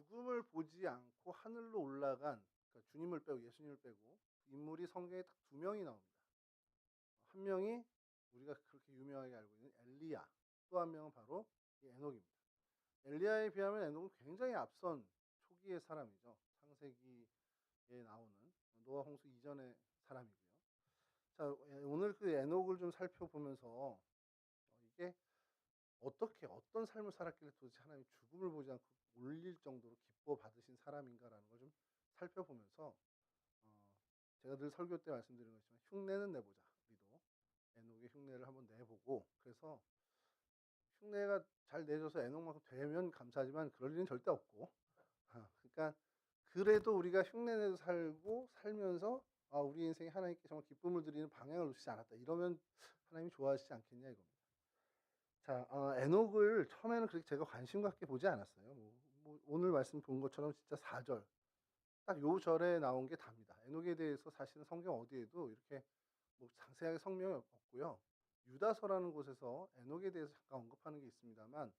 죽음을 보지 않고 하늘로 올라간, 그러니까 주님을 빼고 예수님을 빼고 인물이 성경에 딱 두 명이 나옵니다. 한 명이 우리가 그렇게 유명하게 알고 있는 엘리야, 또 한 명은 바로 이 에녹입니다. 엘리야에 비하면 에녹은 굉장히 앞선 초기의 사람이죠. 창세기에 나오는 노아 홍수 이전의 사람이고요. 자, 오늘 그 에녹을 좀 살펴보면서 이게 어떻게 어떤 삶을 살았길래 도대체 하나님이 죽음을 보지 않고 올릴 정도로 기뻐 받으신 사람인가라는 걸 좀 살펴보면서, 제가 늘 설교 때 말씀드린 것이지만 흉내는 내보자. 우리도 에녹의 흉내를 한번 내보고, 그래서 흉내가 잘 내줘서 에녹만큼 되면 감사하지만 그럴 일은 절대 없고, 그러니까 그래도 우리가 흉내내도 살고 살면서 우리 인생에 하나님께 정말 기쁨을 드리는 방향을 놓치지 않았다, 이러면 하나님이 좋아하시지 않겠냐 이겁니다. 자, 에녹을 처음에는 그렇게 제가 관심 갖게 보지 않았어요. 뭐 오늘 말씀 본 것처럼 진짜 4절, 딱 요 절에 나온 게 답니다. 에녹에 대해서 사실은 성경 어디에도 이렇게 뭐 상세하게 성명이 없고요. 유다서라는 곳에서 에녹에 대해서 잠깐 언급하는 게 있습니다만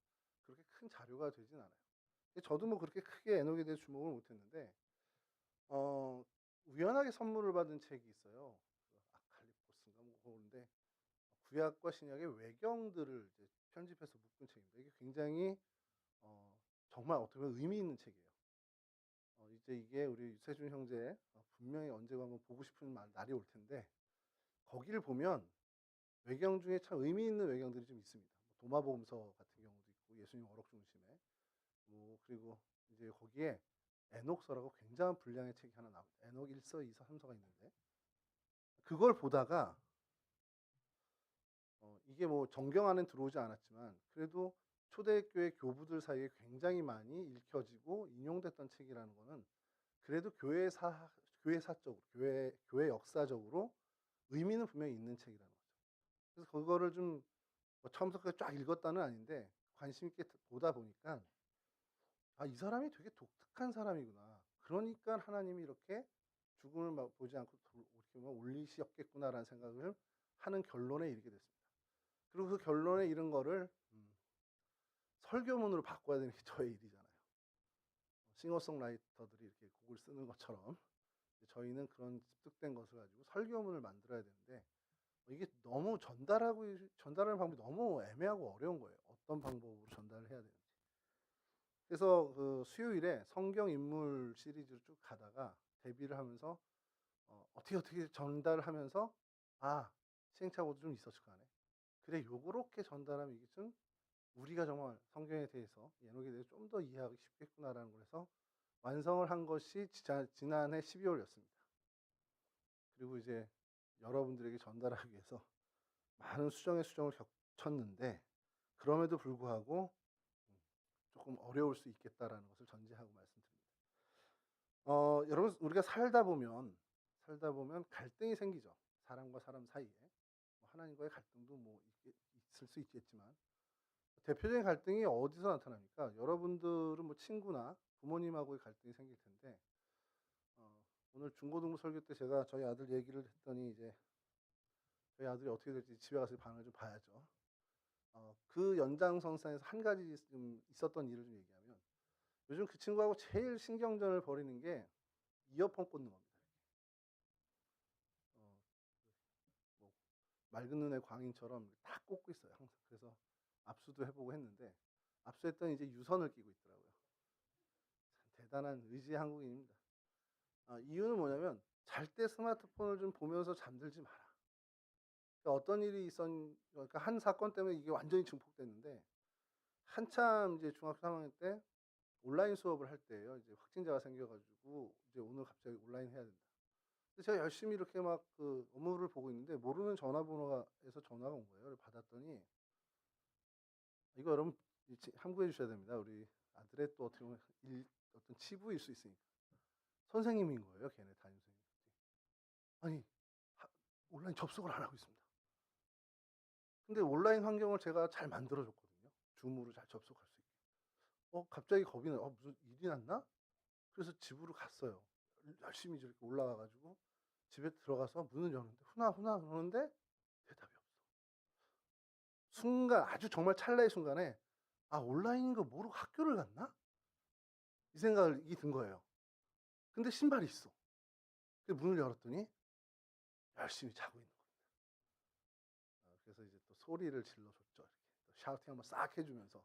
그렇게 큰 자료가 되진 않아요. 저도 뭐 그렇게 크게 에녹에 대해서 주목을 못했는데, 어, 우연하게 선물을 받은 책이 있어요. 그 아칼리포스인가 뭐 그런데 구약과 신약의 외경들을 이제 편집해서 묶은 책입니다. 이게 굉장히 정말 어떻게 보면 의미 있는 책이에요. 이제 이게 우리 유세준 형제 분명히 언제가 한번 보고 싶은 날이 올 텐데, 거기를 보면 외경 중에 참 의미 있는 외경들이 좀 있습니다. 뭐 도마복음서 같은 경우도 있고 예수님 어록 중심에, 뭐 그리고 이제 거기에 에녹서라고 굉장한 분량의 책이 하나 나옵니다. 에녹 1서, 2서, 3서가 있는데, 그걸 보다가 이게 뭐 정경 안에 들어오지 않았지만 그래도 초대교회 교부들 사이에 굉장히 많이 읽혀지고 인용됐던 책이라는 거는 그래도 교회사적으로 교회 역사적으로 의미는 분명히 있는 책이라는 거죠. 그래서 그거를 좀 처음부터 끝까지 쫙 읽었다는 아닌데 관심 있게 보다 보니까 이 사람이 되게 독특한 사람이구나. 그러니까 하나님이 이렇게 죽음을 보지 않고 이렇게 보면 올리셨겠구나라는 생각을 하는 결론에 이르게 됐습니다. 그리고 그 결론에 이른 거를 설교문으로 바꿔야 되는 게 저의 일이잖아요. 싱어송라이터들이 이렇게 곡을 쓰는 것처럼 저희는 그런 습득된 것을 가지고 설교문을 만들어야 되는데, 이게 너무 전달하는 방법이 너무 애매하고 어려운 거예요. 어떤 방법으로 전달을 해야 되는지. 그래서 그 수요일에 성경 인물 시리즈를 쭉 가다가 데뷔를 하면서 어떻게 전달을 하면서 시행착오도 좀 있었을 거 아네. 그래, 요렇게 전달하면 이게 좀 우리가 정말 성경에 대해서, 에녹에 대해서 좀 더 이해하기 쉽겠구나라는 걸 해서 완성을 한 것이 지난해 12월이었습니다. 그리고 이제 여러분들에게 전달하기 위해서 많은 수정을 겹쳤는데, 그럼에도 불구하고 조금 어려울 수 있겠다라는 것을 전제하고 말씀드립니다. 여러분, 우리가 살다 보면 갈등이 생기죠. 사람과 사람 사이에. 하나님과의 갈등도 뭐 있을 수 있겠지만, 대표적인 갈등이 어디서 나타납니까? 여러분들은 뭐 친구나 부모님하고의 갈등이 생길 텐데, 오늘 중고등부 설교 때 제가 저희 아들 얘기를 했더니 이제 저희 아들이 어떻게 될지 집에 가서 반응을 좀 봐야죠. 그 연장선상에서 한 가지 좀 있었던 일을 좀 얘기하면, 요즘 그 친구하고 제일 신경전을 벌이는 게 이어폰 꽂는 겁니다. 어, 뭐 맑은 눈의 광인처럼 딱 꽂고 있어요, 항상. 그래서 압수도 해보고 했는데, 압수했더니 이제 유선을 끼고 있더라고요. 참 대단한 의지의 한국인입니다. 이유는 뭐냐면 잘 때 스마트폰을 좀 보면서 잠들지 마라. 그러니까 어떤 일이 그러니까 한 사건 때문에 이게 완전히 증폭됐는데, 한참 이제 중학교 3학년 때 온라인 수업을 할 때예요. 이제 확진자가 생겨가지고 이제 오늘 갑자기 온라인 해야 된다. 근데 제가 열심히 이렇게 막 그 업무를 보고 있는데 모르는 전화번호에서 전화가 온 거예요. 받았더니, 이거 여러분 참고해 주셔야 됩니다. 우리 아들의 또 어떻게 보면 어떤 치부일 수 있으니까. 선생님인 거예요. 걔네 담임 선생님. 아니, 온라인 접속을 안 하고 있습니다. 근데 온라인 환경을 제가 잘 만들어 줬거든요. 줌으로 잘 접속할 수 있게. 갑자기 겁이 나요. 무슨 일이 났나? 그래서 집으로 갔어요. 열심히 저렇게 올라가 가지고 집에 들어가서 문을 여는데 후나 그러는데 대답이 없어. 순간, 아주 정말 찰나의 순간에 온라인인 거 모르고 학교를 갔나? 이 생각이 든 거예요. 근데 신발이 있어. 근데 문을 열었더니 열심히 자고 있는 거예요. 그래서 이제 또 소리를 질러줬죠. 이렇게 또 샤우팅 한번 싹 해주면서.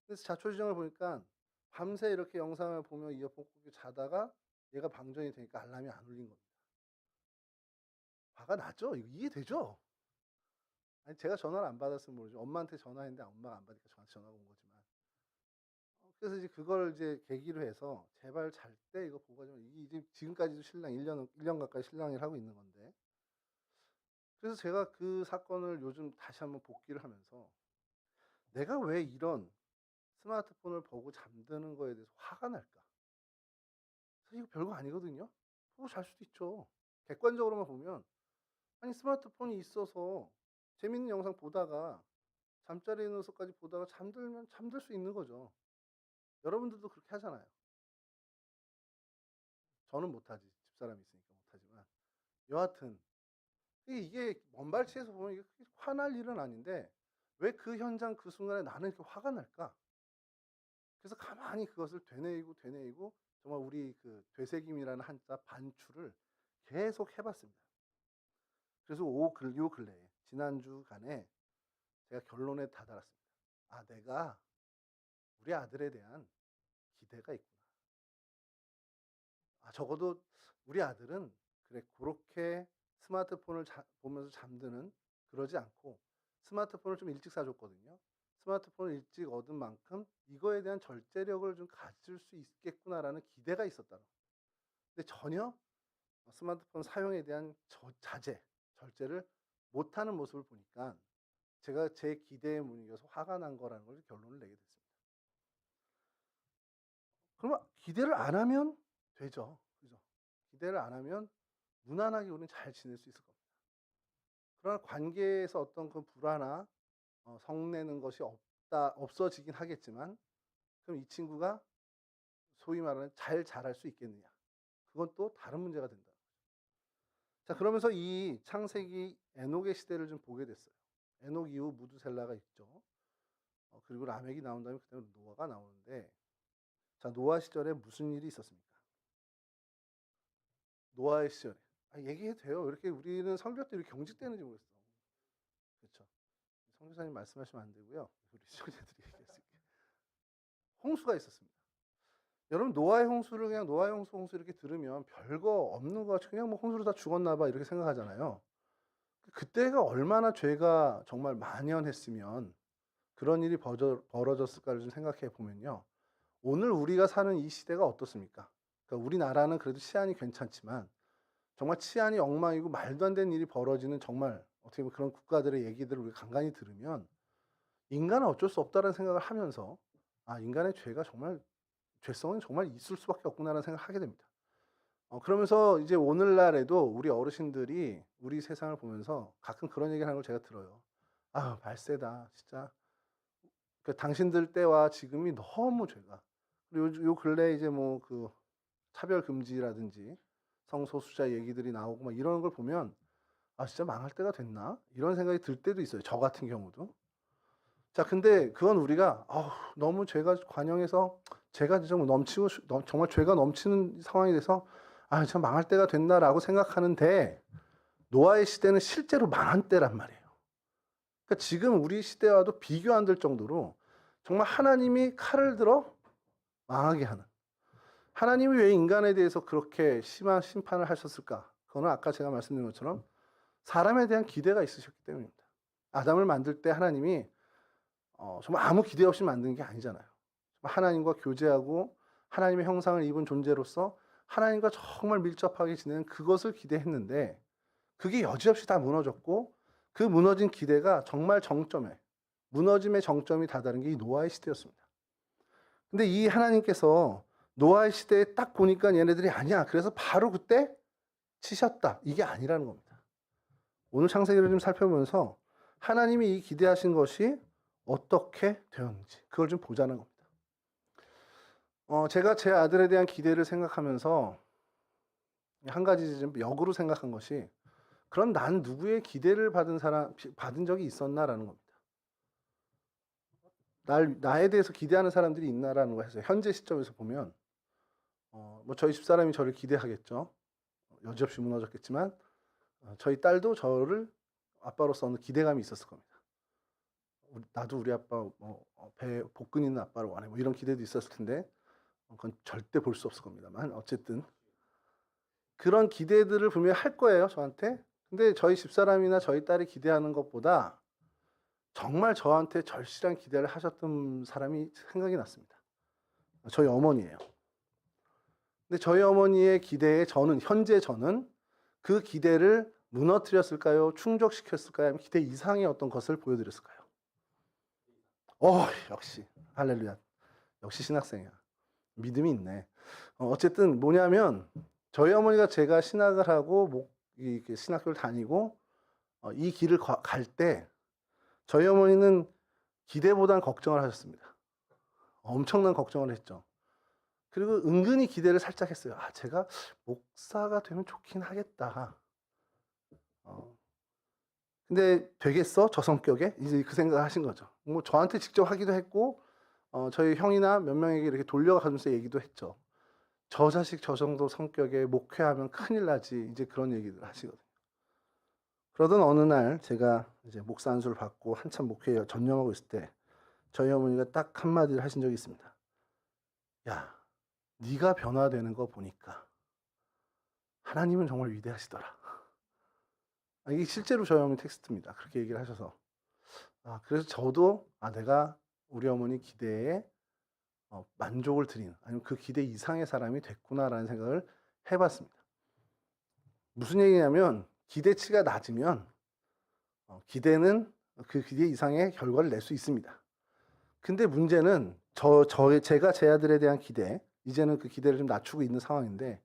그래서 자초지종을 보니까 밤새 이렇게 영상을 보며 이어폰 꽂고 자다가 얘가 방전이 되니까 알람이 안 울린 겁니다. 화가 나죠? 이거 이해되죠? 아니 제가 전화를 안 받았으면 모르죠. 엄마한테 전화했는데 엄마가 안 받으니까 저한테 전화가 온 거지만. 그래서 이제 그걸 이제 계기로 해서 제발 잘 때 이거 보고 가지고 이게 이제 지금까지도 신랑 1년 가까이 신랑일 하고 있는 건데. 그래서 제가 그 사건을 요즘 다시 한번 복기를 하면서 '내가 왜 이런 스마트폰을 보고 잠드는 거에 대해서 화가 날까?' 사실 이거 별거 아니거든요. 보고 잘 수도 있죠. 객관적으로만 보면 아니 스마트폰이 있어서 재밌는 영상 보다가 잠자리에 누워서까지 보다가 잠들면 잠들 수 있는 거죠. 여러분들도 그렇게 하잖아요. 저는 못하지. 집사람이 있으니까 못하지만. 여하튼 이게 먼발치에서 보면 이게 크게 화날 일은 아닌데 왜 그 현장 그 순간에 나는 이렇게 화가 날까? 그래서 가만히 그것을 되뇌이고 정말 우리 그 되새김이라는 한자 반추를 계속 해 봤습니다. 그래서 요 근래에 지난주간에 제가 결론에 다다랐습니다. '아 내가 우리 아들에 대한 기대가 있구나. 아 적어도 우리 아들은 그래 고렇게 스마트폰을 보면서 잠드는 그러지 않고 스마트폰을 좀 일찍 사 줬거든요. 스마트폰을 일찍 얻은 만큼 이거에 대한 절제력을 좀 가질 수 있겠구나.'라는 기대가 있었다는 거예요. 근데 전혀 스마트폰 사용에 대한 자제, 절제를 못하는 모습을 보니까 제가 제 기대에 못 이겨서 화가 난 거라는 걸 결론을 내게 됐습니다. 그러면 기대를 안 하면 되죠. 그죠? 기대를 안 하면 무난하게 우리는 잘 지낼 수 있을 겁니다. 그러나 관계에서 어떤 그 불화나 성내는 것이 없어지긴 하겠지만 그럼 이 친구가 소위 말하는 잘 자랄 수 있겠느냐? 그건 또 다른 문제가 된다. 자, 그러면서 이 창세기 에녹의 시대를 좀 보게 됐어요. 에녹 이후 무두셀라가 있죠. 그리고 라멕이 나온 다음에 그다음에 노아가 나오는데 자, 노아 시절에 무슨 일이 있었습니까? 노아의 시절에. 얘기해도 돼요. 이렇게 우리는 성경 때 이렇게 경직되는지 모르겠어. 그렇죠. 성교사님 말씀하시면 안 되고요. 우리 시청자들이 얘기했을게요. 홍수가 있었습니다. 여러분 노아의 홍수를 그냥 노아의 홍수 이렇게 들으면 별거 없는 것 같이 그냥 뭐 홍수로 다 죽었나 봐 이렇게 생각하잖아요. 그때가 얼마나 죄가 정말 만연했으면 그런 일이 벌어졌을까를 좀 생각해 보면요. 오늘 우리가 사는 이 시대가 어떻습니까? 그러니까 우리나라는 그래도 치안이 괜찮지만 정말 치안이 엉망이고 말도 안 되는 일이 벌어지는 정말 어떻게 보면 그런 국가들의 얘기들을 우리가 간간히 들으면 인간은 어쩔 수 없다는 생각을 하면서 아 인간의 죄가 정말 죄성은 정말 있을 수밖에 없구나라는 생각을 하게 됩니다. 그러면서 이제 오늘날에도 우리 어르신들이 우리 세상을 보면서 가끔 그런 얘기를 하는 걸 제가 들어요. "아 발세다. 진짜 그 당신들 때와 지금이 너무 죄가." 그리고 요 근래에 이제 뭐 그 차별 금지라든지 성소수자 얘기들이 나오고 막 이러는 걸 보면 '아 진짜 망할 때가 됐나?' 이런 생각이 들 때도 있어요, 저 같은 경우도. 자 근데 그건 우리가 너무 죄가 관영해서 죄가 좀 넘치고 정말 죄가 넘치는 상황이 돼서 '아 참 망할 때가 됐나.'라고 생각하는데 노아의 시대는 실제로 망한 때란 말이에요. 그러니까 지금 우리 시대와도 비교 안 될 정도로 정말 하나님이 칼을 들어 망하게 하는 하나님이 왜 인간에 대해서 그렇게 심한 심판을 하셨을까? 그거는 아까 제가 말씀드린 것처럼 사람에 대한 기대가 있으셨기 때문입니다. 아담을 만들 때 하나님이 정말 아무 기대 없이 만든 게 아니잖아요. 하나님과 교제하고 하나님의 형상을 입은 존재로서 하나님과 정말 밀접하게 지내는 그것을 기대했는데 그게 여지없이 다 무너졌고 그 무너진 기대가 정말 무너짐의 정점이 다다른 게 이 노아의 시대였습니다. 근데 이 하나님께서 노아의 시대에 딱 보니까 얘네들이 아니야. 그래서 바로 그때 치셨다. 이게 아니라는 겁니다. 오늘 창세기를 좀 살펴보면서 하나님이 이 기대하신 것이 어떻게 되었는지 그걸 좀 보자는 겁니다. 제가 제 아들에 대한 기대를 생각하면서 한 가지 좀 역으로 생각한 것이 그럼 난 누구의 기대를 받은 적이 있었나라는 겁니다. 나에 대해서 기대하는 사람들이 있나라는 거 해서 현재 시점에서 보면 뭐 저희 집사람이 저를 기대하겠죠. 여지없이 무너졌겠지만 저희 딸도 저를 아빠로서 어느 기대감이 있었을 겁니다. 나도 우리 아빠 배에 복근 있는 아빠를 원해 뭐 이런 기대도 있었을 텐데 그건 절대 볼 수 없을 겁니다만 어쨌든 그런 기대들을 분명히 할 거예요 저한테. 근데 저희 집사람이나 저희 딸이 기대하는 것보다 정말 저한테 절실한 기대를 하셨던 사람이 생각이 났습니다. 저희 어머니예요. 근데 저희 어머니의 기대에 현재 저는 그 기대를 무너뜨렸을까요? 충족시켰을까요? 아니면 기대 이상의 어떤 것을 보여드렸을까요? 역시 할렐루야. 역시 신학생이야. 믿음이 있네. 어쨌든 뭐냐면 저희 어머니가 제가 신학을 하고 신학교를 다니고 이 길을 갈 때 저희 어머니는 기대보단 걱정을 하셨습니다. 엄청난 걱정을 했죠. 그리고 은근히 기대를 살짝 했어요. 제가 목사가 되면 좋긴 하겠다. 근데 되겠어? 저 성격에? 이제 그 생각을 하신 거죠. 뭐 저한테 직접 하기도 했고 저희 형이나 몇 명에게 이렇게 돌려가면서 얘기도 했죠. 저 자식 저 정도 성격에 목회하면 큰일 나지. 이제 그런 얘기를 하시거든요. 그러던 어느 날 제가 이제 목사 안수를 받고 한참 목회에 전념하고 있을 때 저희 어머니가 딱 한마디를 하신 적이 있습니다. 야, 네가 변화되는 거 보니까 하나님은 정말 위대하시더라. 이게 실제로 저희 어머니 텍스트입니다. 그렇게 얘기를 하셔서 그래서 저도 내가 우리 어머니 기대에 만족을 드리는 아니면 그 기대 이상의 사람이 됐구나라는 생각을 해봤습니다. 무슨 얘기냐면 기대치가 낮으면 기대는 그 기대 이상의 결과를 낼 수 있습니다. 근데 문제는 제가 제 아들에 대한 기대, 이제는 그 기대를 좀 낮추고 있는 상황인데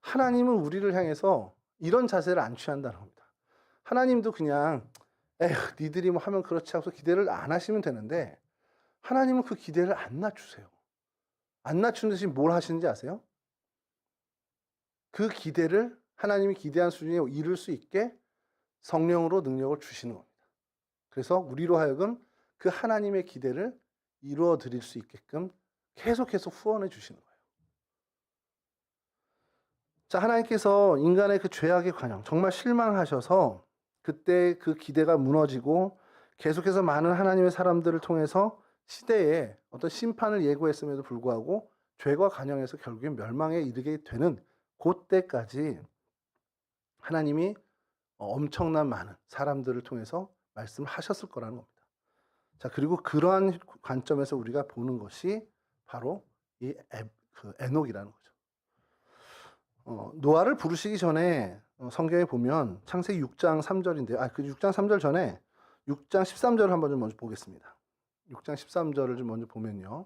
하나님은 우리를 향해서 이런 자세를 안 취한다는 겁니다. 하나님도 그냥 니들이 뭐 하면 그렇지 하고서 기대를 안 하시면 되는데 하나님은 그 기대를 안 낮추세요. 안 낮추는 대신 뭘 하시는지 아세요? 그 기대를 하나님이 기대한 수준에 이룰 수 있게 성령으로 능력을 주시는 겁니다. 그래서 우리로 하여금 그 하나님의 기대를 이루어 드릴 수 있게끔 계속해서 후원해 주시는 거예요. 자, 하나님께서 인간의 그 죄악의 관영 정말 실망하셔서 그때 그 기대가 무너지고 계속해서 많은 하나님의 사람들을 통해서 시대에 어떤 심판을 예고했음에도 불구하고 죄과 관영에서 결국엔 멸망에 이르게 되는 그때까지 하나님이 엄청난 많은 사람들을 통해서 말씀하셨을 거라는 겁니다. 자, 그리고 그러한 관점에서 우리가 보는 것이 바로 이 에녹이라는 거죠. 노아를 부르시기 전에 성경에 보면 창세기 6장 3절인데요. 그 6장 3절 전에 6장 13절을 한번 좀 먼저 보겠습니다. 6장 13절을 좀 먼저 보면요.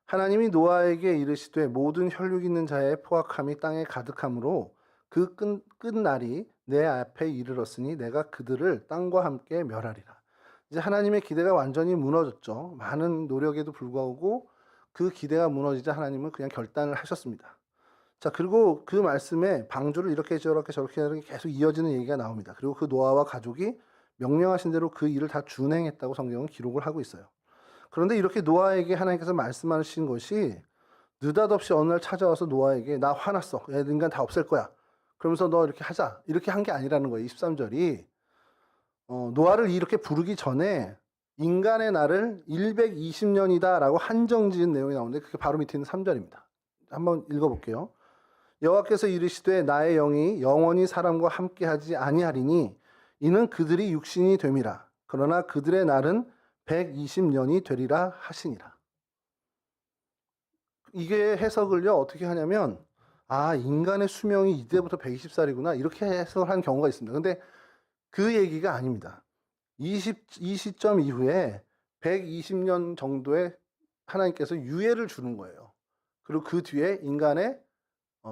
하나님이 노아에게 이르시되 모든 혈육 있는 자의 포악함이 땅에 가득함으로 그 끝날이 내 앞에 이르렀으니 내가 그들을 땅과 함께 멸하리라. 이제 하나님의 기대가 완전히 무너졌죠. 많은 노력에도 불구하고 그 기대가 무너지자 하나님은 그냥 결단을 하셨습니다. 자, 그리고 그 말씀에 방주를 이렇게 저렇게 계속 이어지는 얘기가 나옵니다. 그리고 그 노아와 가족이 명령하신 대로 그 일을 다 준행했다고 성경은 기록을 하고 있어요. 그런데 이렇게 노아에게 하나님께서 말씀하신 것이 느닷없이 어느 날 찾아와서 노아에게 나 화났어. 인간 다 없앨 거야. 그러면서 너 이렇게 하자. 이렇게 한 게 아니라는 거예요. 23절이. 노아를 이렇게 부르기 전에 인간의 날을 120년이다 라고 한정지은 내용이 나오는데 그게 바로 밑에 있는 3절입니다. 한번 읽어볼게요. 여호와께서 이르시되 나의 영이 영원히 사람과 함께하지 아니하리니 이는 그들이 육신이 됨이라. 그러나 그들의 날은 120년이 되리라 하시니라. 이게 해석을요 어떻게 하냐면 인간의 수명이 이때부터 120살이구나 이렇게 해석을 한 경우가 있습니다. 근데 그 얘기가 아닙니다. 이 시점 이후에 120년 정도의 하나님께서 유예를 주는 거예요. 그리고 그 뒤에 인간의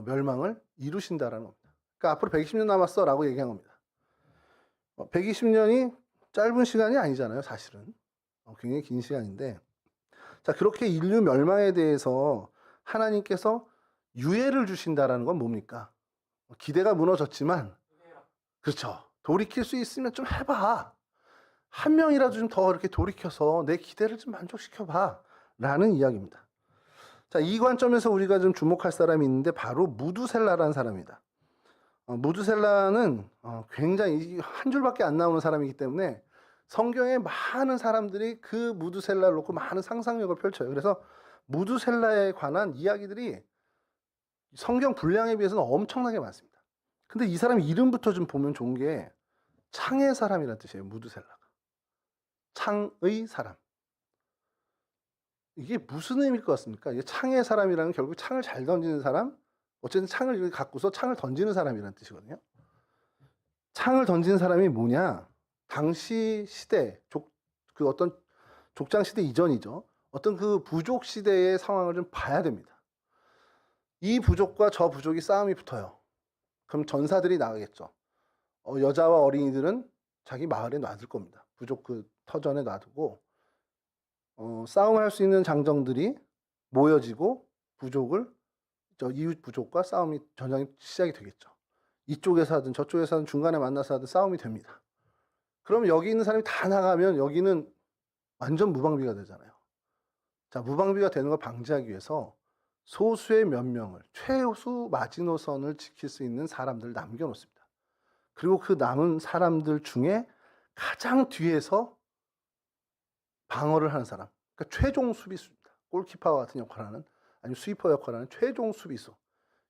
멸망을 이루신다라는 겁니다. 그러니까 앞으로 120년 남았어 라고 얘기한 겁니다. 120년이 짧은 시간이 아니잖아요, 사실은. 굉장히 긴 시간인데. 자, 그렇게 인류 멸망에 대해서 하나님께서 유예를 주신다라는 건 뭡니까? 기대가 무너졌지만, 그렇죠. 돌이킬 수 있으면 좀 해봐. 한 명이라도 좀 더 이렇게 돌이켜서 내 기대를 좀 만족시켜봐. 라는 이야기입니다. 자, 이 관점에서 우리가 좀 주목할 사람이 있는데 바로 무두셀라라는 사람이다. 무두셀라는 굉장히 한 줄밖에 안 나오는 사람이기 때문에 성경에 많은 사람들이 그 무두셀라를 놓고 많은 상상력을 펼쳐요. 그래서 무두셀라에 관한 이야기들이 성경 분량에 비해서는 엄청나게 많습니다. 근데 이 사람 이름부터 좀 보면 좋은 게 창의 사람이라는 뜻이에요. 무두셀라가. 창의 사람. 이게 무슨 의미일 것 같습니까? 이게 창의 사람이라는 결국 창을 잘 던지는 사람, 어쨌든 창을 갖고서 창을 던지는 사람이라는 뜻이거든요. 창을 던지는 사람이 뭐냐? 당시 시대, 그 어떤 족장 시대 이전이죠. 어떤 그 부족 시대의 상황을 좀 봐야 됩니다. 이 부족과 저 부족이 싸움이 붙어요. 그럼 전사들이 나가겠죠. 여자와 어린이들은 자기 마을에 놔둘 겁니다. 부족 그 터전에 놔두고 싸움을 할 수 있는 장정들이 모여지고 부족을 이웃 부족과 전쟁이 시작이 되겠죠. 이쪽에서 하든 저쪽에서 하든 중간에 만나서 하든 싸움이 됩니다. 그럼 여기 있는 사람이 다 나가면 여기는 완전 무방비가 되잖아요. 자, 무방비가 되는 걸 방지하기 위해서 소수의 몇 명을 최소 마지노선을 지킬 수 있는 사람들을 남겨놓습니다. 그리고 그 남은 사람들 중에 가장 뒤에서 방어를 하는 사람, 그러니까 최종 수비수입니다. 골키퍼와 같은 역할을 하는, 아니면 스위퍼 역할을 하는 최종 수비수.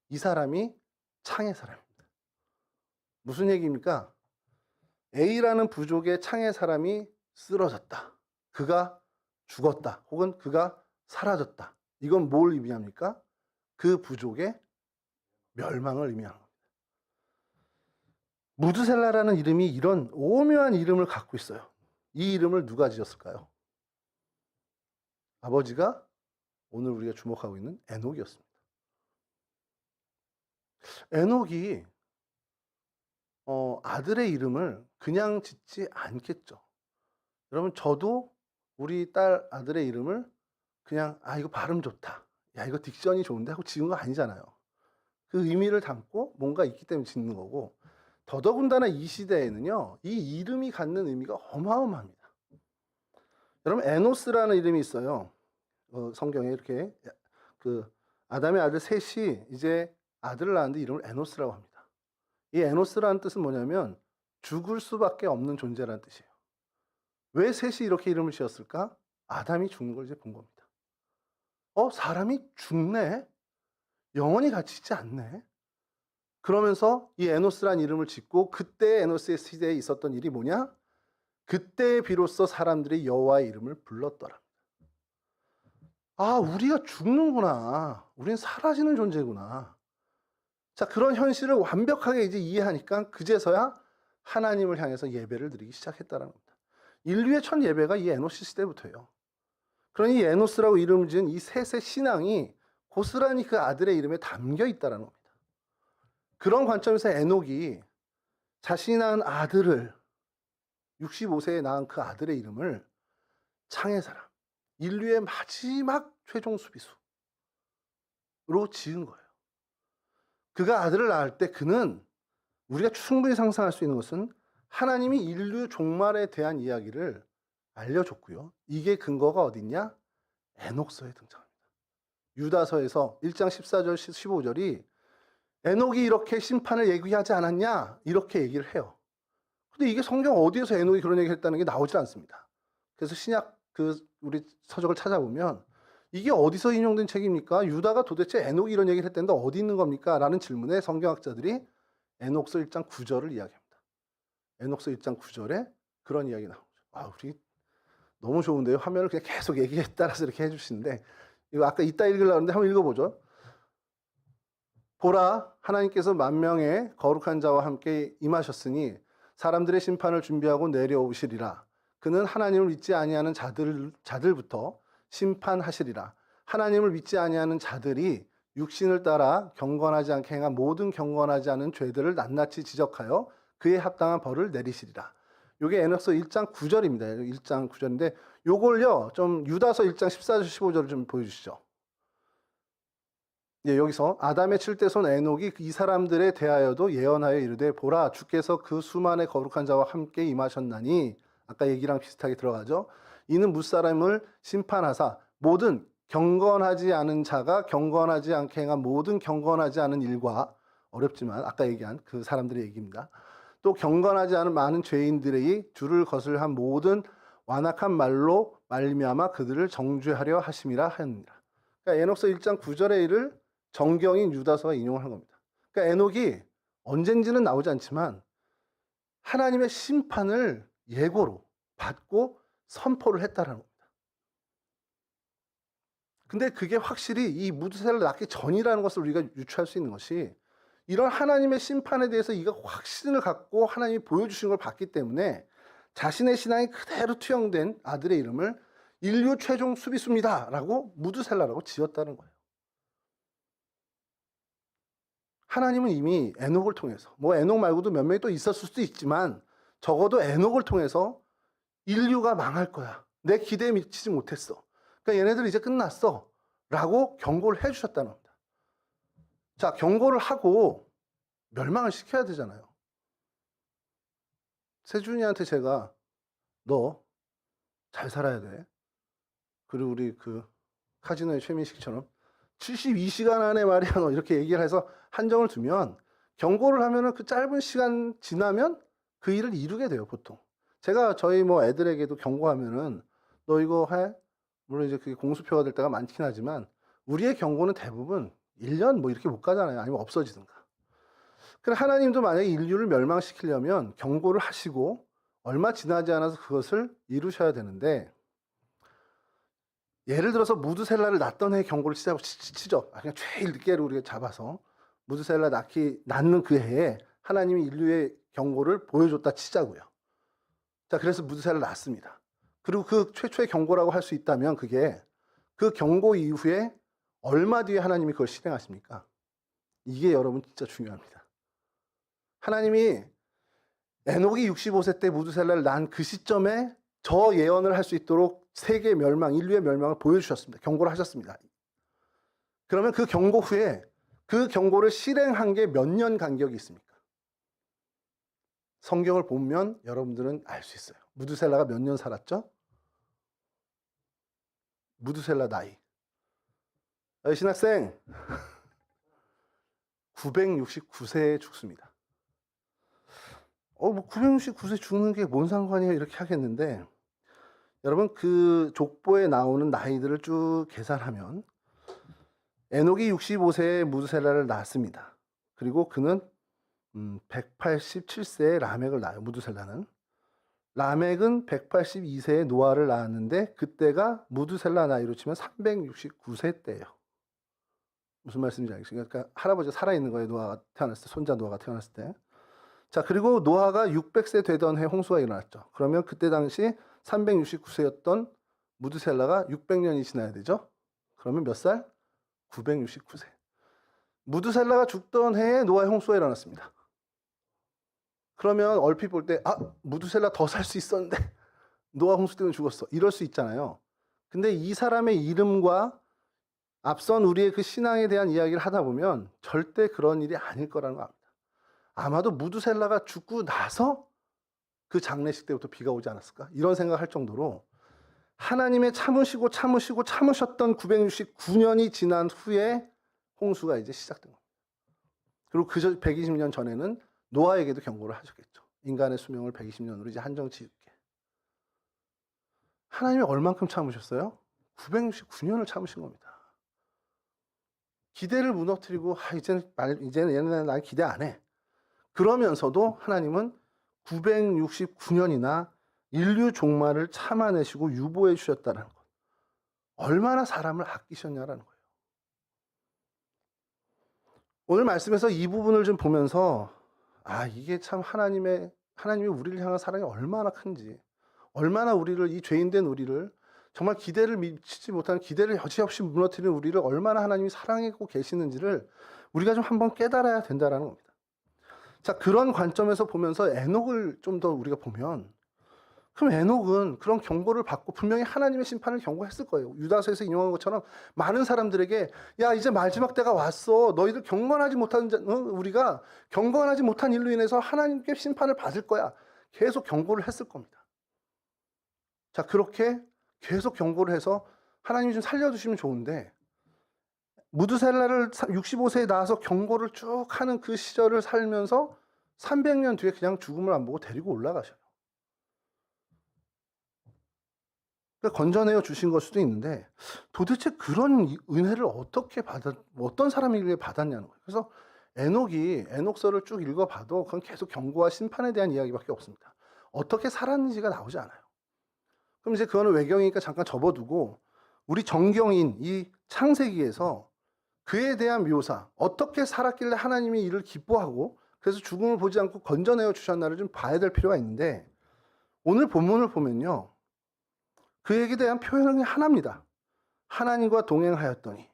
이 사람이 창의 사람입니다. 무슨 얘기입니까? A라는 부족의 창의 사람이 쓰러졌다. 그가 죽었다. 혹은 그가 사라졌다. 이건 뭘 의미합니까? 그 부족의 멸망을 의미하는 겁니다. 무드셀라라는 이름이 이런 오묘한 이름을 갖고 있어요. 이 이름을 누가 지었을까요? 아버지가 오늘 우리가 주목하고 있는 에녹이었습니다. 에녹이 아들의 이름을 그냥 짓지 않겠죠. 여러분, 저도 우리 딸 아들의 이름을 그냥 이거 발음 좋다, 야 이거 딕션이 좋은데 하고 지은 거 아니잖아요. 그 의미를 담고 뭔가 있기 때문에 짓는 거고, 더더군다나 이 시대에는요, 이 이름이 갖는 의미가 어마어마합니다. 여러분, 에노스라는 이름이 있어요. 성경에 이렇게 그 아담의 아들 셋이 이제 아들을 낳았는데 이름을 에노스라고 합니다. 이 에노스라는 뜻은 뭐냐면 죽을 수밖에 없는 존재라는 뜻이에요. 왜 셋이 이렇게 이름을 지었을까? 아담이 죽는 걸 이제 본 겁니다. 사람이 죽네? 영원히 같이 있지 않네? 그러면서 이 에노스라는 이름을 짓고, 그때 에노스의 시대에 있었던 일이 뭐냐? 그때 비로소 사람들이 여호와의 이름을 불렀더라. 우리가 죽는구나. 우린 사라지는 존재구나. 자, 그런 현실을 완벽하게 이제 이해하니까 그제서야 하나님을 향해서 예배를 드리기 시작했다는 겁니다. 인류의 첫 예배가 이 에노스 시대부터예요. 그러니 이 에노스라고 이름을 지은 이 셋의 신앙이 고스란히 그 아들의 이름에 담겨 있다는 겁니다. 그런 관점에서 에녹이 자신이 낳은 아들을, 65세에 낳은 그 아들의 이름을 창의 사람, 인류의 마지막 최종 수비수로 지은 거예요. 그가 아들을 낳을 때 그는, 우리가 충분히 상상할 수 있는 것은 하나님이 인류 종말에 대한 이야기를 알려줬고요. 이게 근거가 어딨냐? 에녹서에 등장합니다. 유다서에서 1장 14절 15절이 에녹이 이렇게 심판을 얘기하지 않았냐? 이렇게 얘기를 해요. 근데 이게 성경 어디에서 에녹이 그런 얘기를 했다는 게 나오질 않습니다. 그래서 신약 우리 서적을 찾아보면 이게 어디서 인용된 책입니까? 유다가 도대체 에녹이 이런 얘기를 했다는데 어디 있는 겁니까? 라는 질문에 성경학자들이 에녹서 1장 9절을 이야기합니다. 에녹서 1장 9절에 그런 이야기 나오죠. 우리 너무 좋은데요. 화면을 그냥 계속 얘기에 따라서 이렇게 해주시는데, 이거 아까 이따 읽으려고 하는데 한번 읽어보죠. 보라, 하나님께서 만명의 거룩한 자와 함께 임하셨으니 사람들의 심판을 준비하고 내려오시리라. 그는 하나님을 믿지 아니하는 자들부터 심판하시리라. 하나님을 믿지 아니하는 자들이 육신을 따라 경건하지 않게 행한 모든 경건하지 않은 죄들을 낱낱이 지적하여 그에 합당한 벌을 내리시리라. 이게 에녹서 1장 9절입니다. 1장 9절인데 요걸요, 좀 유다서 1장 14절 15절을 좀 보여주시죠. 여기서 아담의 7대손 에녹이 이 사람들에 대하여도 예언하여 이르되, 보라, 주께서 그 수만의 거룩한 자와 함께 임하셨나니, 아까 얘기랑 비슷하게 들어가죠. 이는 무사람을 심판하사 모든 경건하지 않은 자가 경건하지 않게 행한 모든 경건하지 않은 일과, 어렵지만 아까 얘기한 그 사람들의 얘기입니다. 또 경건하지 않은 많은 죄인들의 주를 거슬한 모든 완악한 말로 말미암아 그들을 정죄하려 하심이라 하느니라. 그러니까 에녹서 1장 9절의 일을 정경인 유다서가 인용을 한 겁니다. 그러니까 에녹이 언젠지는 나오지 않지만 하나님의 심판을 예고로 받고 선포를 했다라는 겁니다. 근데 그게 확실히 이 무드셀라를 낳기 전이라는 것을 우리가 유추할 수 있는 것이, 이런 하나님의 심판에 대해서 이가 확신을 갖고 하나님이 보여주신 걸 봤기 때문에 자신의 신앙이 그대로 투영된 아들의 이름을 인류 최종 수비수입니다 라고 무드셀라라고 지었다는 거예요. 하나님은 이미 에녹을 통해서, 뭐 에녹 말고도 몇 명이 또 있었을 수도 있지만 적어도 에녹을 통해서 인류가 망할 거야, 내 기대에 미치지 못했어, 그러니까 얘네들 이제 끝났어 라고 경고를 해주셨다는 겁니다. 자, 경고를 하고 멸망을 시켜야 되잖아요. 세준이한테 제가 너 잘 살아야 돼, 그리고 우리 그 카지노의 최민식처럼 72시간 안에 말이야 너, 이렇게 얘기를 해서 한정을 두면, 경고를 하면은 그 짧은 시간 지나면 그 일을 이루게 돼요, 보통. 제가 저희 뭐 애들에게도 경고하면은 너 이거 해? 물론 이제 그게 공수표가 될 때가 많긴 하지만 우리의 경고는 대부분 1년 뭐 이렇게 못 가잖아요. 아니면 없어지든가. 그럼 하나님도 만약에 인류를 멸망시키려면 경고를 하시고 얼마 지나지 않아서 그것을 이루셔야 되는데, 예를 들어서 무드셀라를 낳던 해 경고를 치죠. 그냥 제일 늦게를 우리가 잡아서 무드셀라 낳는 그 해에 하나님이 인류의 경고를 보여줬다 치자고요. 자, 그래서 무드셀라를 낳습니다. 그리고 그 최초의 경고라고 할 수 있다면 그게 그 경고 이후에 얼마 뒤에 하나님이 그걸 실행하십니까? 이게 여러분 진짜 중요합니다. 하나님이 에녹이 65세 때 무드셀라를 낳은 그 시점에 저 예언을 할 수 있도록 세계 멸망, 인류의 멸망을 보여주셨습니다. 경고를 하셨습니다. 그러면 그 경고 후에 그 경고를 실행한 게 몇 년 간격이 있습니까? 성경을 보면 여러분들은 알 수 있어요. 무드셀라가 몇 년 살았죠? 무드셀라 나이. 신학생 969세에 죽습니다. 뭐 969세 죽는 게 뭔 상관이야 이렇게 하겠는데, 여러분 그 족보에 나오는 나이들을 쭉 계산하면 에녹이 65세에 무드셀라를 낳았습니다. 그리고 그는 187세에 라멕을 낳아요. 무드셀라는. 라멕은 182세에 노아를 낳았는데 그때가 무드셀라 나이로 치면 369세 때예요. 무슨 말씀인지 알겠습니까? 그러니까 할아버지가 살아있는 거예요. 노아가 태어났을 때, 손자 노아가 태어났을 때. 자, 그리고 노아가 600세 되던 해 홍수가 일어났죠. 그러면 그때 당시 369세였던 무드셀라가 600년이 지나야 되죠. 그러면 몇 살? 969세. 무드셀라가 죽던 해에 노아의 홍수가 일어났습니다. 그러면 얼핏 볼 때 무드셀라 더 살 수 있었는데 노아 홍수 때문에 죽었어, 이럴 수 있잖아요. 근데 이 사람의 이름과 앞선 우리의 그 신앙에 대한 이야기를 하다 보면 절대 그런 일이 아닐 거라는 거 압니다. 아마도 무드셀라가 죽고 나서 그 장례식 때부터 비가 오지 않았을까? 이런 생각을 할 정도로 하나님의 참으셨던 969년이 지난 후에 홍수가 이제 시작된 겁니다. 그리고 그 120년 전에는 노아에게도 경고를 하셨겠죠. 인간의 수명을 120년으로 이제 한정 지을게. 하나님이 얼만큼 참으셨어요? 969년을 참으신 겁니다. 기대를 무너뜨리고 이제는 얘는 난 기대 안 해. 그러면서도 하나님은 969년이나 인류 종말을 참아내시고 유보해 주셨다는 것. 얼마나 사람을 아끼셨냐라는 거예요. 오늘 말씀에서 이 부분을 좀 보면서 이게 참 하나님이 우리를 향한 사랑이 얼마나 큰지, 얼마나 우리를, 이 죄인된 우리를, 정말 기대를 미치지 못하는, 기대를 여지없이 무너뜨리는 우리를 얼마나 하나님이 사랑하고 계시는지를 우리가 좀 한번 깨달아야 된다는 겁니다. 자, 그런 관점에서 보면서 에녹을 좀 더 우리가 보면, 그럼 에녹은 그런 경고를 받고 분명히 하나님의 심판을 경고했을 거예요. 유다서에서 인용한 것처럼 많은 사람들에게 야, 이제 마지막 때가 왔어. 너희들 우리가 경건하지 못한 일로 인해서 하나님께 심판을 받을 거야. 계속 경고를 했을 겁니다. 자, 그렇게 계속 경고를 해서 하나님이 좀 살려주시면 좋은데 무드셀라를 65세에 나와서 경고를 쭉 하는 그 시절을 살면서 300년 뒤에 그냥 죽음을 안 보고 데리고 올라가셔요. 그러니까 건져내어 주신 걸 수도 있는데 도대체 그런 은혜를 어떤 사람이길래 받았냐는 거예요. 그래서 에녹서를 쭉 읽어봐도 그건 계속 경고와 심판에 대한 이야기밖에 없습니다. 어떻게 살았는지가 나오지 않아요. 그럼 이제 그거는 외경이니까 잠깐 접어두고 우리 정경인 이 창세기에서 그에 대한 묘사, 어떻게 살았길래 하나님이 이를 기뻐하고 그래서 죽음을 보지 않고 건져내어 주셨나를 좀 봐야 될 필요가 있는데 오늘 본문을 보면요. 그에게 대한 표현은 하나입니다. 하나님과 동행하였더니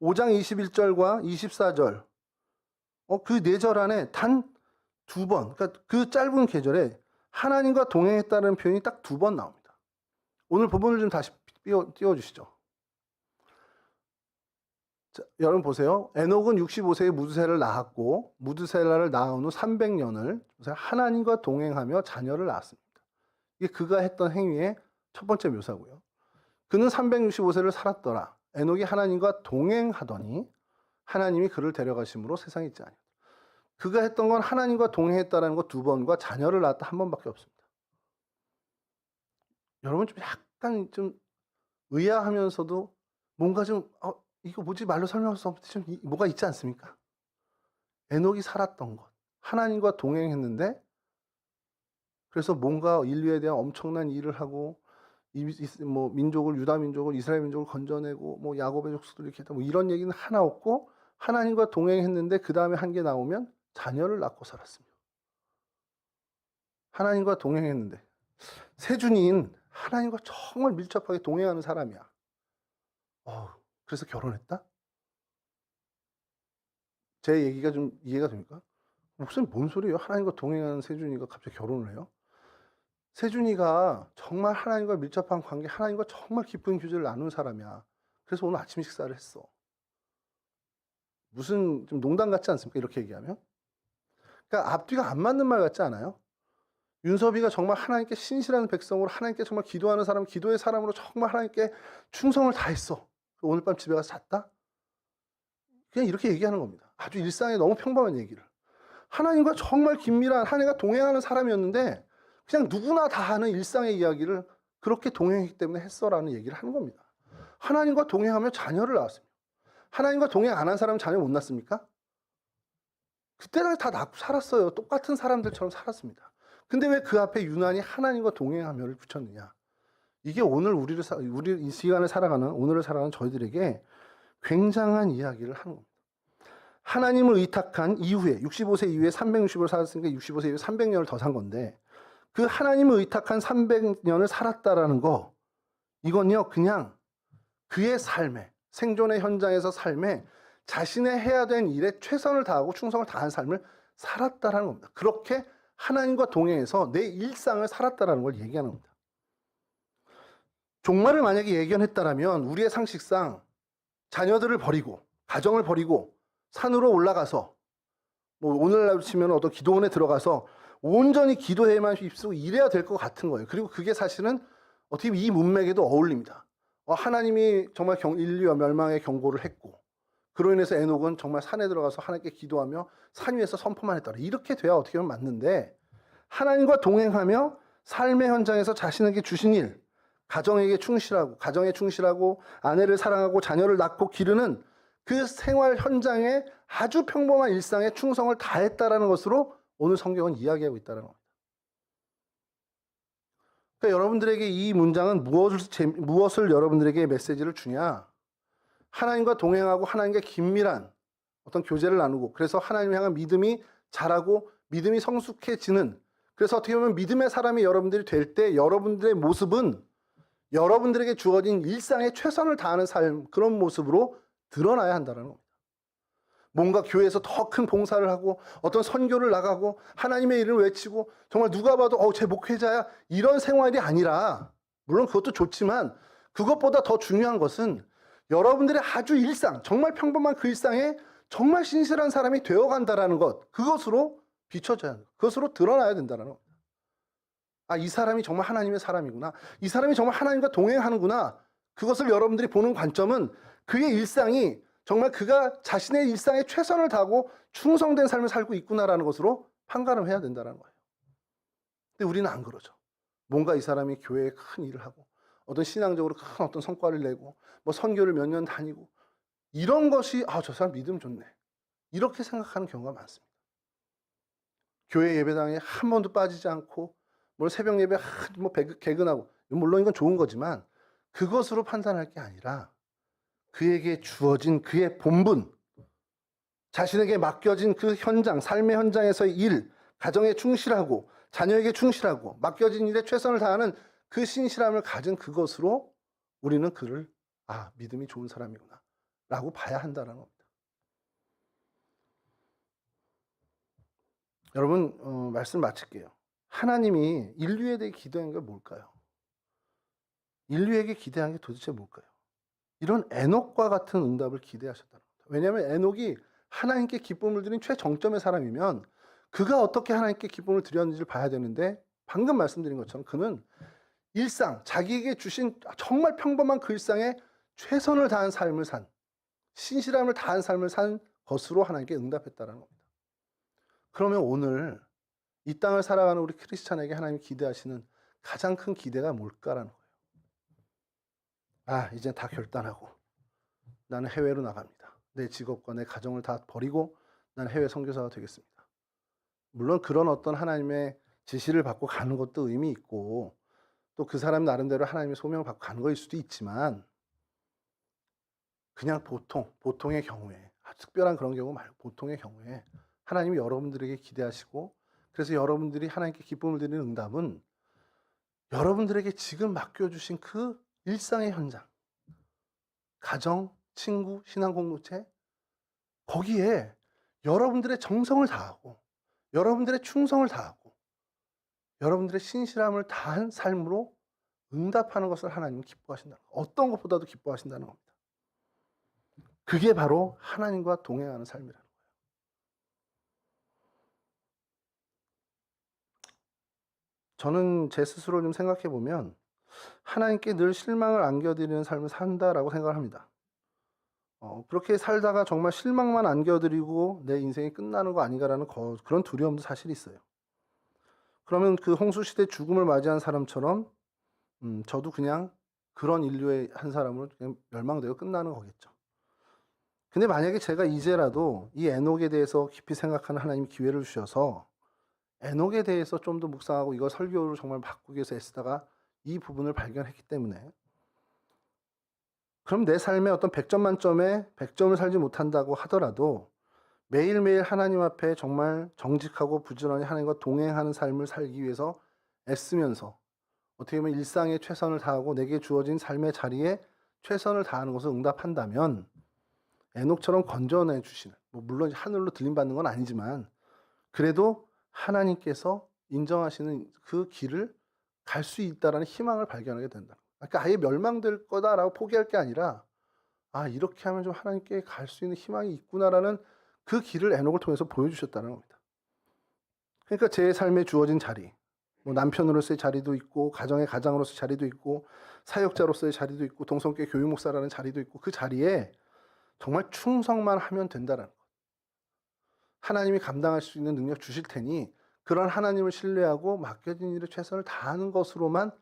5장 21절과 24절 그 4절 안에 단 2번 그러니까 그 짧은 계절에 하나님과 동행했다는 표현이 딱 2번 나옵니다. 오늘 본문을 좀 다시 띄워주시죠. 자, 여러분 보세요. 에녹은 65세에 무드셀라를 낳았고 무드셀라를 낳은 후 300년을 하나님과 동행하며 자녀를 낳았습니다. 이게 그가 했던 행위의 첫 번째 묘사고요. 그는 365세를 살았더라. 에녹이 하나님과 동행하더니 하나님이 그를 데려가심으로 세상에 있지 아니하더라. 그가 했던 건 하나님과 동행했다는 거 2번과 자녀를 낳았다 1번밖에 없습니다. 여러분 좀 약간 좀 의아하면서도 뭔가 좀 이거 뭐지 말로 설명할 수 없는데 좀 뭐가 있지 않습니까? 에녹이 살았던 것, 하나님과 동행했는데 그래서 뭔가 인류에 대한 엄청난 일을 하고 유다 민족을 이스라엘 민족을 건져내고 야곱의 족속들 이렇게 했다 이런 얘기는 하나 없고 하나님과 동행했는데 그 다음에 한 게 나오면 자녀를 낳고 살았습니다. 하나님과 동행했는데 세준이인 하나님과 정말 밀접하게 동행하는 사람이야. 그래서 결혼했다? 제 얘기가 좀 이해가 됩니까? 목사님 뭔 소리예요? 하나님과 동행하는 세준이가 갑자기 결혼을 해요? 세준이가 정말 하나님과 밀접한 관계, 하나님과 정말 깊은 교제를 나눈 사람이야. 그래서 오늘 아침 식사를 했어. 무슨 좀 농담 같지 않습니까? 이렇게 얘기하면. 그러니까 앞뒤가 안 맞는 말 같지 않아요? 윤섭이가 정말 하나님께 신실한 백성으로 하나님께 정말 기도하는 사람, 기도의 사람으로 정말 하나님께 충성을 다했어. 오늘 밤 집에 가서 잤다? 그냥 이렇게 얘기하는 겁니다. 아주 일상에 너무 평범한 얘기를. 하나님과 정말 긴밀한 하나님과 동행하는 사람이었는데 그냥 누구나 다 하는 일상의 이야기를 그렇게 동행했기 때문에 했어라는 얘기를 하는 겁니다. 하나님과 동행하며 자녀를 낳았습니다. 하나님과 동행 안 한 사람은 자녀 못 낳습니까? 그때는 다 낳고 살았어요. 똑같은 사람들처럼 살았습니다. 근데 왜 그 앞에 유난히 하나님과 동행하며를 붙였느냐? 이게 오늘 우리 이 시간을 살아가는 오늘을 살아가는 저희들에게 굉장한 이야기를 하는 겁니다. 하나님을 의탁한 이후에 65세 이후에 360을 살았으니까 65세 이후에 300년을 더 산 건데 그 하나님을 의탁한 300년을 살았다라는 거 이건요 그냥 그의 삶에 생존의 현장에서 삶에 자신의 해야 된 일에 최선을 다하고 충성을 다한 삶을 살았다라는 겁니다. 그렇게 하나님과 동행해서 내 일상을 살았다라는 걸 얘기하는 겁니다. 종말을 만약에 예견했다라면 우리의 상식상 자녀들을 버리고 가정을 버리고 산으로 올라가서 오늘날 치면 어떤 기도원에 들어가서 온전히 기도해만 입쓰고 이래야 될 것 같은 거예요. 그리고 그게 사실은 어떻게 보면 이 문맥에도 어울립니다. 하나님이 정말 인류 멸망의 경고를 했고 그로 인해서 에녹은 정말 산에 들어가서 하나님께 기도하며 산 위에서 선포만 했다. 이렇게 돼야 어떻게 보면 맞는데 하나님과 동행하며 삶의 현장에서 자신에게 주신 일, 가정에 충실하고 아내를 사랑하고 자녀를 낳고 기르는 그 생활 현장에 아주 평범한 일상에 충성을 다했다라는 것으로 오늘 성경은 이야기하고 있다는 겁니다. 그러니까 여러분들에게 이 문장은 무엇을 여러분들에게 메시지를 주냐? 하나님과 동행하고 하나님과 긴밀한 어떤 교제를 나누고 그래서 하나님을 향한 믿음이 자라고 믿음이 성숙해지는 그래서 어떻게 보면 믿음의 사람이 여러분들이 될 때 여러분들의 모습은 여러분들에게 주어진 일상에 최선을 다하는 삶 그런 모습으로 드러나야 한다는 겁니다. 뭔가 교회에서 더 큰 봉사를 하고 어떤 선교를 나가고 하나님의 이름을 외치고 정말 누가 봐도 제 목회자야 이런 생활이 아니라 물론 그것도 좋지만 그것보다 더 중요한 것은 여러분들의 아주 일상 정말 평범한 그 일상에 정말 신실한 사람이 되어간다는 것 그것으로 비춰져야 한다. 그것으로 드러나야 된다는 겁니다. 아, 이 사람이 정말 하나님의 사람이구나. 이 사람이 정말 하나님과 동행하는구나. 그것을 여러분들이 보는 관점은 그의 일상이 정말 그가 자신의 일상에 최선을 다하고 충성된 삶을 살고 있구나라는 것으로 판가름해야 된다는 거예요. 근데 우리는 안 그러죠. 뭔가 이 사람이 교회에 큰 일을 하고 어떤 신앙적으로 큰 어떤 성과를 내고 뭐 선교를 몇 년 다니고 이런 것이 저 사람 믿음 좋네. 이렇게 생각하는 경우가 많습니다. 교회 예배당에 한 번도 빠지지 않고 뭐 새벽 예배 뭐 개근하고 물론 이건 좋은 거지만 그것으로 판단할 게 아니라 그에게 주어진 그의 본분, 자신에게 맡겨진 그 현장, 삶의 현장에서의 일, 가정에 충실하고 자녀에게 충실하고 맡겨진 일에 최선을 다하는 그 신실함을 가진 그것으로 우리는 그를 믿음이 좋은 사람이구나 라고 봐야 한다는 겁니다. 여러분 말씀 마칠게요. 하나님이 인류에 대해 기대한 게 뭘까요? 인류에게 기대한 게 도대체 뭘까요? 이런 에녹과 같은 응답을 기대하셨다는 겁니다. 왜냐하면 에녹이 하나님께 기쁨을 드린 최정점의 사람이면 그가 어떻게 하나님께 기쁨을 드렸는지를 봐야 되는데 방금 말씀드린 것처럼 그는 일상, 자기에게 주신 정말 평범한 그 일상에 최선을 다한 삶을 산, 신실함을 다한 삶을 산 것으로 하나님께 응답했다는 겁니다. 그러면 오늘 이 땅을 살아가는 우리 크리스찬에게 하나님이 기대하시는 가장 큰 기대가 뭘까라는 거예요. 이제 다 결단하고 나는 해외로 나갑니다. 내 직업과 내 가정을 다 버리고 나는 해외 선교사가 되겠습니다. 물론 그런 어떤 하나님의 지시를 받고 가는 것도 의미 있고 또 그 사람 나름대로 하나님의 소명을 받고 가는 거일 수도 있지만 그냥 보통의 경우에 특별한 그런 경우 말고 보통의 경우에 하나님이 여러분들에게 기대하시고 그래서 여러분들이 하나님께 기쁨을 드리는 응답은 여러분들에게 지금 맡겨주신 그 일상의 현장, 가정, 친구, 신앙 공동체 거기에 여러분들의 정성을 다하고 여러분들의 충성을 다하고 여러분들의 신실함을 다한 삶으로 응답하는 것을 하나님은 기뻐하신다는 거예요. 어떤 것보다도 기뻐하신다는 겁니다. 그게 바로 하나님과 동행하는 삶이라는 거예요. 저는 제 스스로 좀 생각해 보면 하나님께 늘 실망을 안겨드리는 삶을 산다라고 생각을 합니다. 그렇게 살다가 정말 실망만 안겨드리고 내 인생이 끝나는 거 아닌가라는 그런 두려움도 사실 있어요. 그러면 그 홍수시대 죽음을 맞이한 사람처럼 저도 그냥 그런 인류의 한 사람으로 그냥 멸망되고 끝나는 거겠죠. 근데 만약에 제가 이제라도 이 에녹에 대해서 깊이 생각하는 하나님이 기회를 주셔서 에녹에 대해서 좀 더 묵상하고 이걸 설교로 정말 바꾸기 위해서 애쓰다가 이 부분을 발견했기 때문에 그럼 내 삶에 어떤 100점 만점에 100점을 살지 못한다고 하더라도 매일매일 하나님 앞에 정말 정직하고 부지런히 하나님과 동행하는 삶을 살기 위해서 애쓰면서 어떻게 보면 일상에 최선을 다하고 내게 주어진 삶의 자리에 최선을 다하는 것을 응답한다면 에녹처럼 건져내 주시는 물론 하늘로 들림받는 건 아니지만 그래도 하나님께서 인정하시는 그 길을 갈 수 있다라는 희망을 발견하게 된다. 그러니까 아예 멸망될 거다라고 포기할 게 아니라 이렇게 하면 좀 하나님께 갈 수 있는 희망이 있구나라는 그 길을 에녹을 통해서 보여주셨다는 겁니다. 그러니까 제 삶에 주어진 자리, 남편으로서의 자리도 있고 가정의 가장으로서의 자리도 있고 사역자로서의 자리도 있고 동성교회 교육목사라는 자리도 있고 그 자리에 정말 충성만 하면 된다는 것. 하나님이 감당할 수 있는 능력 주실 테니 그런 하나님을 신뢰하고 맡겨진 일에 최선을 다하는 것으로만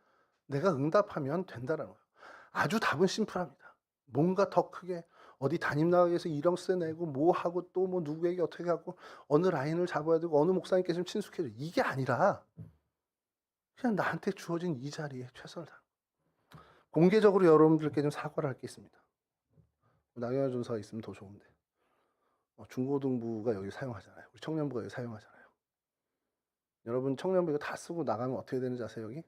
내가 응답하면 된다는 거예요. 아주 답은 심플합니다. 뭔가 더 크게 어디 담임 나가기 위해서 이력서 내고 뭐 하고 또 뭐 누구에게 어떻게 하고 어느 라인을 잡아야 되고 어느 목사님께 좀 친숙해져 이게 아니라 그냥 나한테 주어진 이 자리에 최선을 다하는 거예요. 공개적으로 여러분들께 좀 사과를 할 게 있습니다. 나경원 전사가 있으면 더 좋은데 중고등부가 여기 사용하잖아요. 우리 청년부가 여기 사용하잖아요. 여러분 청년부 이거 다 쓰고 나가면 어떻게 되는지 아세요? 여기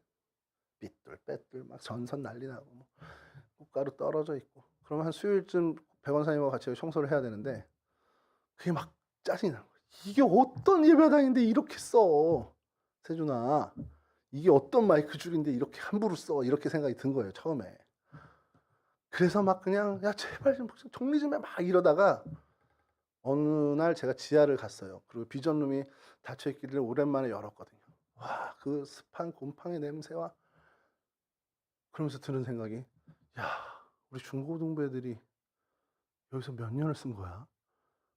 삐뚤 빼뚤 막 전선 난리 나고 뭐 꽃가루 떨어져 있고 그러면 한 수요일쯤 백원사님하고 같이 청소를 해야 되는데 그게 막 짜증이 나는 거예요. 이게 어떤 예배당인데 이렇게 써 세준아 이게 어떤 마이크 줄인데 이렇게 함부로 써 이렇게 생각이 든 거예요 처음에. 그래서 막 그냥 야 제발 좀 정리 좀 해 막 이러다가 어느 날 제가 지하를 갔어요. 그리고 비전룸이 닫혀있기를 오랜만에 열었거든요. 와, 그 습한 곰팡이 냄새와 그러면서 드는 생각이, 야, 우리 중고등부 애들이 여기서 몇 년을 쓴 거야?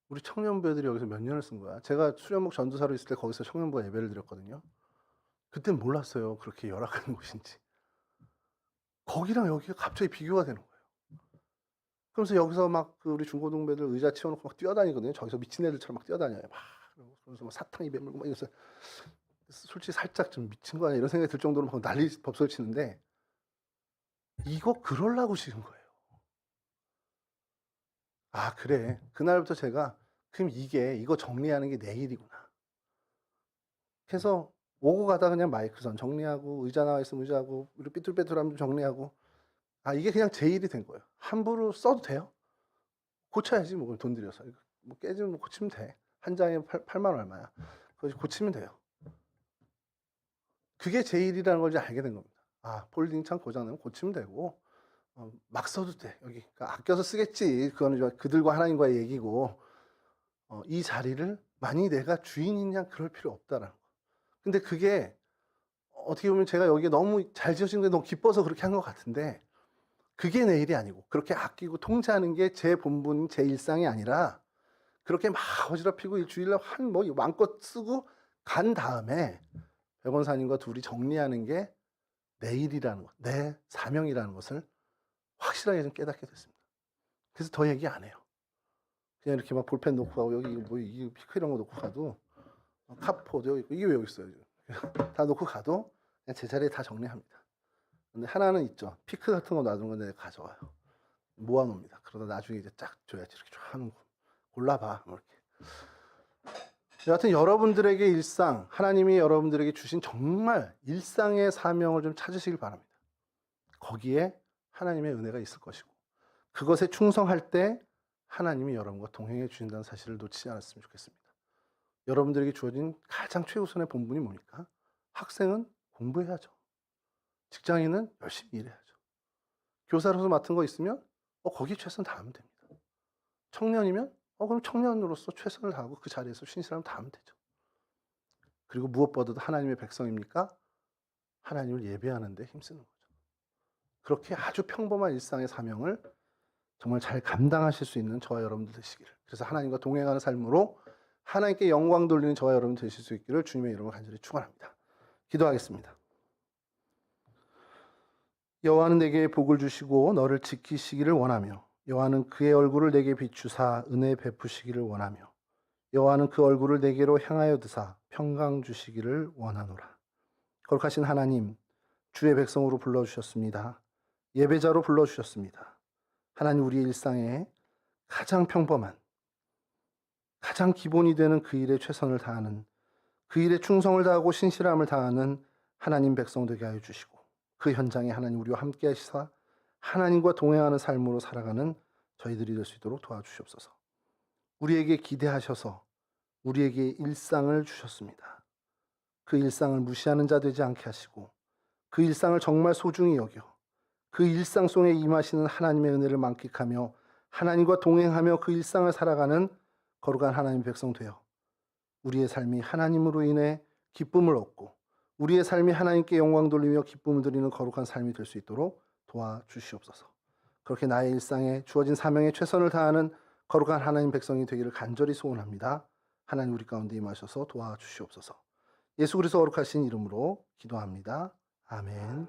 우리 청년부 애들이 여기서 몇 년을 쓴 거야? 제가 수련목 전도사로 있을 때 거기서 청년부가 예배를 드렸거든요. 그땐 몰랐어요, 그렇게 열악한 곳인지. 거기랑 여기가 갑자기 비교가 되는 거예요. 그러면서 여기서 막 그 우리 중고등부 애들 의자 치워놓고 막 뛰어다니거든요. 저기서 미친 애들처럼 막 뛰어다녀요. 막 그러면서 막 사탕 입에 물고 막 이러면서, 솔직히 살짝 좀 미친 거 아니야 이런 생각이 들 정도로 막 난리 법석을 치는데, 이거 그럴라고 지은 거예요. 아, 그래. 그날부터 제가, 그럼 이거 정리하는 게 내 일이구나. 그래서 오고 가다 그냥 마이크선 정리하고, 의자 나와 있으면 의자하고, 우리 삐뚤빼뚤하면 좀 정리하고, 아, 이게 그냥 제 일이 된 거예요. 함부로 써도 돼요? 고쳐야지, 뭐, 돈 들여서. 뭐 깨지면 뭐 고치면 돼. 한 장에 8만 얼마야. 그거 고치면 돼요. 그게 제 일이라는 걸 이제 알게 된 겁니다. 아, 폴딩 창 고장나면 고치면 되고, 막 써도 돼. 여기. 그러니까 아껴서 쓰겠지. 그거는 그들과 하나님과의 얘기고, 이 자리를 만약에 내가 주인이냐 그럴 필요 없다라는 거. 근데 그게 어떻게 보면 제가 여기에 너무 잘 지어진 게 너무 기뻐서 그렇게 한 것 같은데, 그게 내 일이 아니고, 그렇게 아끼고 통제하는 게 제 본분, 제 일상이 아니라, 그렇게 막 어지럽히고 일주일에 뭐 마음껏 쓰고 간 다음에 백원사님과 둘이 정리하는 게 내 일이라는 것, 내 사명이라는 것을 확실하게 좀 깨닫게 됐습니다. 그래서 더 얘기 안 해요. 그냥 이렇게 막 볼펜 놓고 가고, 여기 뭐 이 피크 이런 거 놓고 가도, 카포도 여기 있고, 이게 왜 여기 있어요? 다 놓고 가도 그냥 제 자리에 다 정리합니다. 근데 하나는 있죠. 피크 같은 거 놔둔 건데 가져와요. 모아놓습니다. 그러다 나중에 이제 쫙 줘야지. 이렇게 쫙 하는 거. 골라봐. 뭐 이렇게. 여하튼 여러분들에게 일상, 하나님이 여러분들에게 주신 정말 일상의 사명을 좀 찾으시길 바랍니다. 거기에 하나님의 은혜가 있을 것이고, 그것에 충성할 때 하나님이 여러분과 동행해 주신다는 사실을 놓치지 않았으면 좋겠습니다. 여러분들에게 주어진 가장 최우선의 본분이 뭡니까? 학생은 공부해야죠. 직장인은 열심히 일해야죠. 교사로서 맡은 거 있으면 거기에 최선 다하면 됩니다. 청년이면 그럼 청년으로서 최선을 다하고 그 자리에서 신실하면 다하면 되죠. 그리고 무엇보다도 하나님의 백성입니까? 하나님을 예배하는 데 힘쓰는 거죠. 그렇게 아주 평범한 일상의 사명을 정말 잘 감당하실 수 있는 저와 여러분들 되시기를, 그래서 하나님과 동행하는 삶으로 하나님께 영광 돌리는 저와 여러분 되실 수 있기를 주님의 이름으로 간절히 축원합니다. 기도하겠습니다. 여호와는 내게 복을 주시고 너를 지키시기를 원하며, 여호와는 그의 얼굴을 내게 비추사 은혜 베푸시기를 원하며, 여호와는 그 얼굴을 내게로 향하여 드사 평강 주시기를 원하노라. 거룩하신 하나님, 주의 백성으로 불러주셨습니다. 예배자로 불러주셨습니다. 하나님, 우리의 일상에 가장 평범한, 가장 기본이 되는 그 일에 최선을 다하는, 그 일에 충성을 다하고 신실함을 다하는 하나님 백성 되게 하여 주시고, 그 현장에 하나님 우리와 함께 하시사 하나님과 동행하는 삶으로 살아가는 저희들이 될 수 있도록 도와주시옵소서. 우리에게 기대하셔서 우리에게 일상을 주셨습니다. 그 일상을 무시하는 자 되지 않게 하시고, 그 일상을 정말 소중히 여겨 그 일상 속에 임하시는 하나님의 은혜를 만끽하며 하나님과 동행하며 그 일상을 살아가는 거룩한 하나님 백성 되어 우리의 삶이 하나님으로 인해 기쁨을 얻고, 우리의 삶이 하나님께 영광 돌리며 기쁨을 드리는 거룩한 삶이 될 수 있도록 도와주시옵소서. 그렇게 나의 일상에 주어진 사명에 최선을 다하는 거룩한 하나님 백성이 되기를 간절히 소원합니다. 하나님, 우리 가운데 임하셔서 도와주시옵소서. 예수 그리스도 거룩하신 이름으로 기도합니다. 아멘.